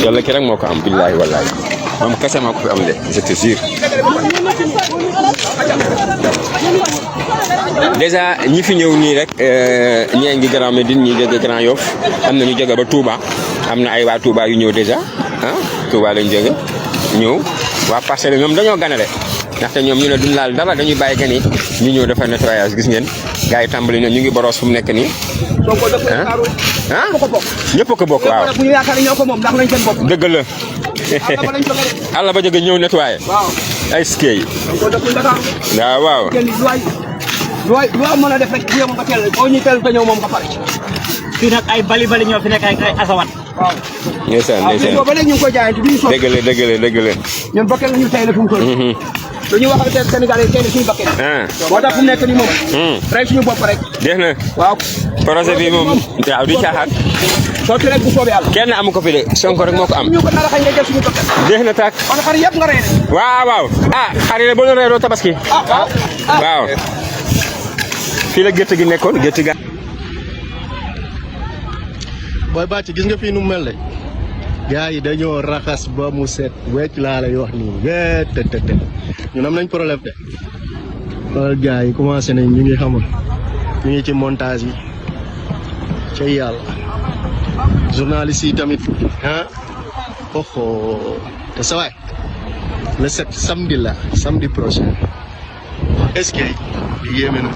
yàlla ki rek moo ko am billahi wallahi moom kese moo ko fi am de je te jure. déjà ñi fi ñëw nii rek ñee ngi Grand Médine ñi jóge Grand Yoff am na ñu jóge ba Touba am na ay waa Touba yu ñëw déjà ah Touba lañ jóge ñëw waa Parcelles ñoom dañoo ganale ndaxte ñoom ñu ne duñ laal dara dañuy bàyyi que ni ñu ñëw defar nettoyage gis ngeen gars yi tàmbali na ñu ngi boros fu mu nekk nii. ah ñëpp ko bokk waaw. dëgg la. àll ba jóge ñëw nettoyé. ay ski yi. waaw waaw. lu mën a def rek bu yem ba teel boo ñu teel te ñëw moom nga pare. fii nag ay bali ñoo fi nekk ay asawat. waaw. ndeysaan ndeysaan waaw ba léegi ñu ngi koy jaayante duñu soog. dëgg la dëgg la dëgg la. ñun bakkel la ñu tey la fu mu toll. dañuy wax ak Sénégalais tey suñu bakkel. moo tax fu mu nekk nii moom. rek suñu bopp rek. jeex na. waaw. projet bi moom waaw du caaxaan. sotti rek bu soobee yàlla. kenn amu ko fi de Sonko rek moo ko am. ñu ko nar a xañ nga jël suñu bakkel. jeex na tàkk. kon xar yëpp nga rey de. waaw waaw ah xar yi de boo ñu reeroo tabaski. waaw. fii la gerte gi nekkoon gerte ga. booy bàcc gis nga fii nu mu mel de gars yi dañoo raxas ba mu set wecc laa lay wax nii wéet te ñun am nañ problème de xoolal gars yi commencé nañ ñu ngi xamal ñu ngi ci montage yi ca yàlla journaliste yi tamit ah oho te sa waay le 7 samedi la samedi prochain est-ce que yéeme na